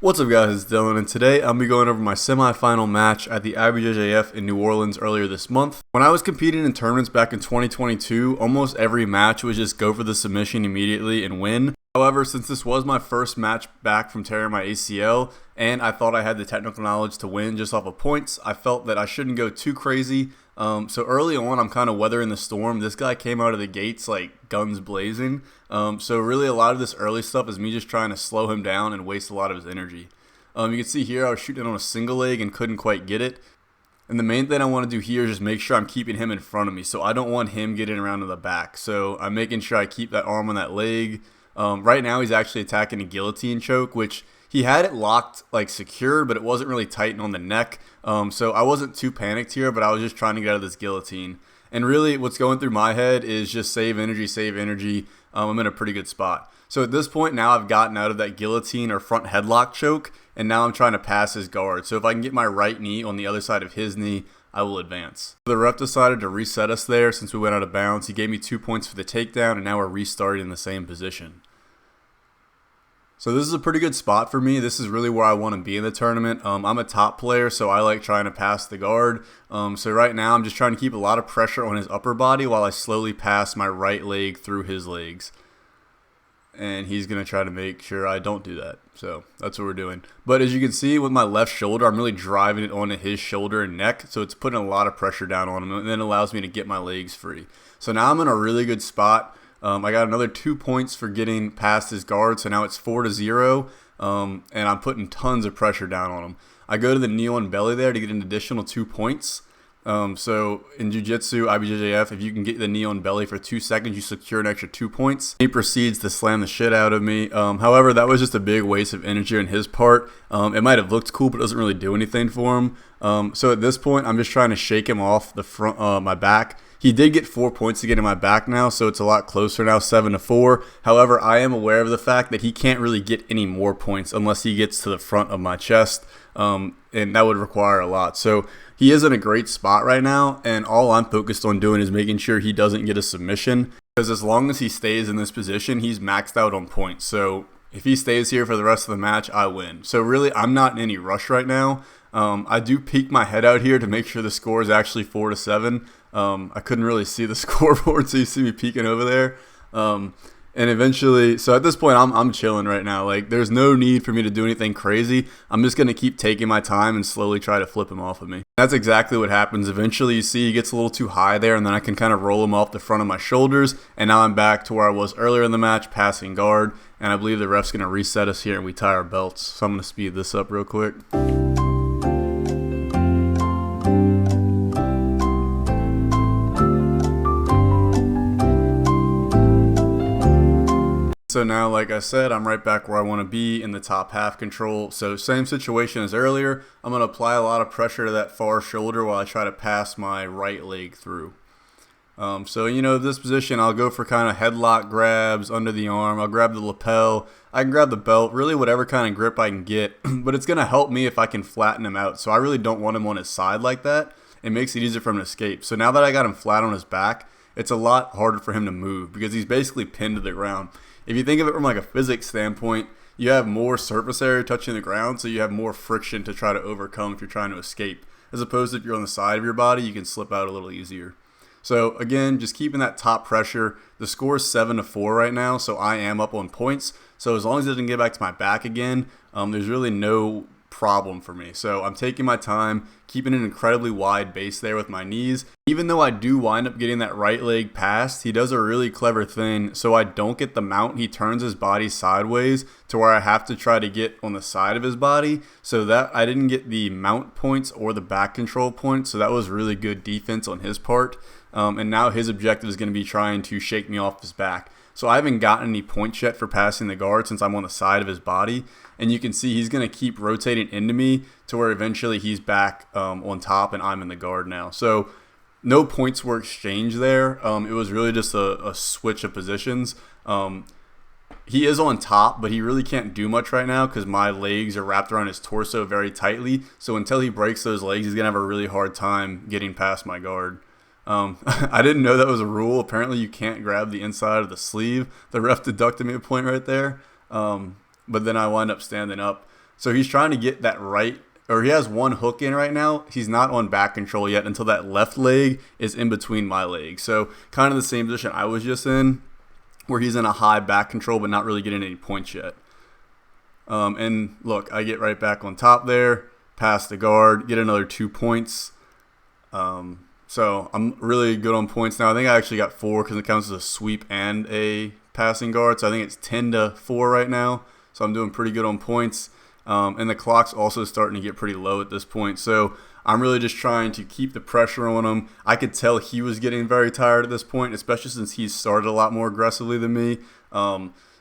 What's up guys, it's Dylan, and today I'm going to be going over my semi-final match at the IBJJF in New Orleans earlier this month. When I was competing in tournaments back in 2022, almost every match was just go for the submission immediately and win. However, since this was my first match back from tearing my ACL, and I thought I had the technical knowledge to win just off of points, I felt that I shouldn't go too crazy. So early on, I'm kind of weathering the storm. This guy came out of the gates like guns blazing. So really a lot of this early stuff is me just trying to slow him down and waste a lot of his energy. You can see here I was shooting on a single leg and couldn't quite get it. And the main thing I want to do here is just make sure I'm keeping him in front of me. So I don't want him getting around to the back. So I'm making sure I keep that arm on that leg. Right now he's actually attacking a guillotine choke, which he had it locked like secured, but it wasn't really tight on the neck. So I wasn't too panicked here, but I was just trying to get out of this guillotine. And really what's going through my head is just save energy, save energy. I'm in a pretty good spot. So at this point now I've gotten out of that guillotine or front headlock choke, and now I'm trying to pass his guard. So if I can get my right knee on the other side of his knee, I will advance. The ref decided to reset us there since we went out of bounds. He gave me 2 points for the takedown, and now we're restarting in the same position. So this is a pretty good spot for me. This is really where I want to be in the tournament. I'm a top player, so I like trying to pass the guard. So right now I'm just trying to keep a lot of pressure on his upper body while I slowly pass my right leg through his legs. And he's going to try to make sure I don't do that. So that's what we're doing. But as you can see with my left shoulder, I'm really driving it onto his shoulder and neck. So it's putting a lot of pressure down on him, and then it allows me to get my legs free. So now I'm in a really good spot. I got another 2 points for getting past his guard, so now it's 4-0, and I'm putting tons of pressure down on him. I go to the knee on belly there to get an additional 2 points. So in Jiu-Jitsu, IBJJF, if you can get the knee on belly for 2 seconds, you secure an extra 2 points. He proceeds to slam the shit out of me. However, that was just a big waste of energy on his part. It might have looked cool, but it doesn't really do anything for him. So at this point, I'm just trying to shake him off the front, my back. He did get 4 points to get in my back now, so it's a lot closer now, 7-4. However, I am aware of the fact that he can't really get any more points unless he gets to the front of my chest, and that would require a lot. So he is in a great spot right now, and all I'm focused on doing is making sure he doesn't get a submission, because as long as he stays in this position, he's maxed out on points. So if he stays here for the rest of the match, I win. So really, I'm not in any rush right now. I do peek my head out here to make sure the score is actually 4-7. I couldn't really see the scoreboard, so you see me peeking over there. And eventually, so at this point, I'm chilling right now. Like, there's no need for me to do anything crazy. I'm just going to keep taking my time and slowly try to flip him off of me. That's exactly what happens. Eventually, you see he gets a little too high there, and then I can kind of roll him off the front of my shoulders. And now I'm back to where I was earlier in the match, passing guard. And I believe the ref's going to reset us here, and we tie our belts. So I'm going to speed this up real quick. So now, like I said, I'm right back where I want to be in the top half control. So same situation as earlier. I'm going to apply a lot of pressure to that far shoulder while I try to pass my right leg through. So, you know, this position, I'll go for kind of headlock grabs under the arm. I'll grab the lapel. I can grab the belt, really whatever kind of grip I can get. But it's going to help me if I can flatten him out. So I really don't want him on his side like that. It makes it easier for him to escape. So now that I got him flat on his back, it's a lot harder for him to move because he's basically pinned to the ground. If you think of it from like a physics standpoint, you have more surface area touching the ground, so you have more friction to try to overcome if you're trying to escape. As opposed to if you're on the side of your body, you can slip out a little easier. So again, just keeping that top pressure. The score is 7-4 right now, so I am up on points. So as long as it doesn't get back to my back again, there's really no problem for me. So I'm taking my time, keeping an incredibly wide base there with my knees. Even though I do wind up getting that right leg past, he does a really clever thing. So I don't get the mount. He turns his body sideways to where I have to try to get on the side of his body. So that I didn't get the mount points or the back control points. So that was really good defense on his part. And now his objective is going to be trying to shake me off his back. So I haven't gotten any points yet for passing the guard since I'm on the side of his body. And you can see he's going to keep rotating into me to where eventually he's back on top and I'm in the guard now. So no points were exchanged there. It was really just a switch of positions. He is on top, but he really can't do much right now because my legs are wrapped around his torso very tightly. So until he breaks those legs, he's going to have a really hard time getting past my guard. I didn't know that was a rule. Apparently you can't grab the inside of the sleeve. The ref deducted me a point right there. But then I wind up standing up. So he's trying to get that right, or he has one hook in right now. He's not on back control yet until that left leg is in between my legs. So kind of the same position I was just in, where he's in a high back control but not really getting any points yet. And look, I get right back on top there, pass the guard, get another 2 points. So I'm really good on points now. I think I actually got 4 because it counts as a sweep and a passing guard. So I think it's 10-4 right now. So I'm doing pretty good on points. And the clock's also starting to get pretty low at this point. So I'm really just trying to keep the pressure on him. I could tell he was getting very tired at this point, especially since he's started a lot more aggressively than me.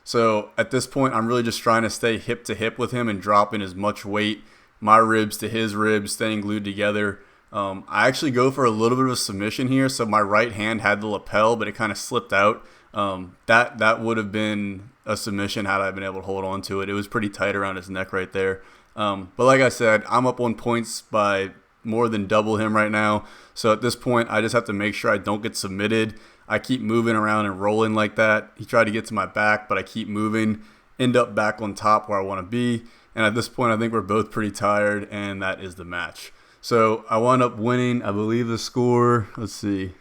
So at this point, I'm really just trying to stay hip to hip with him and dropping as much weight, my ribs to his ribs, staying glued together. I actually go for a little bit of a submission here. So my right hand had the lapel, but it kind of slipped out. That would have been a submission had I been able to hold on to it. It was pretty tight around his neck right there. But like I said, I'm up on points by more than double him right now. So at this point, I just have to make sure I don't get submitted. I keep moving around and rolling like that. He tried to get to my back, but I keep moving, end up back on top where I want to be. And at this point, I think we're both pretty tired, and that is the match. So I wound up winning, I believe the score, let's see,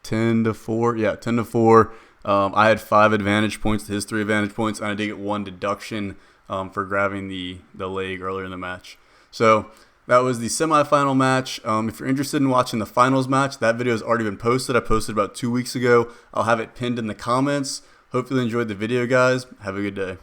10-4. Yeah, 10-4. I had 5 advantage points to his 3 advantage points, and I did get 1 deduction for grabbing the leg earlier in the match. So that was the semifinal match. If you're interested in watching the finals match, that video has already been posted. I posted about 2 weeks ago. I'll have it pinned in the comments. Hope you enjoyed the video, guys. Have a good day.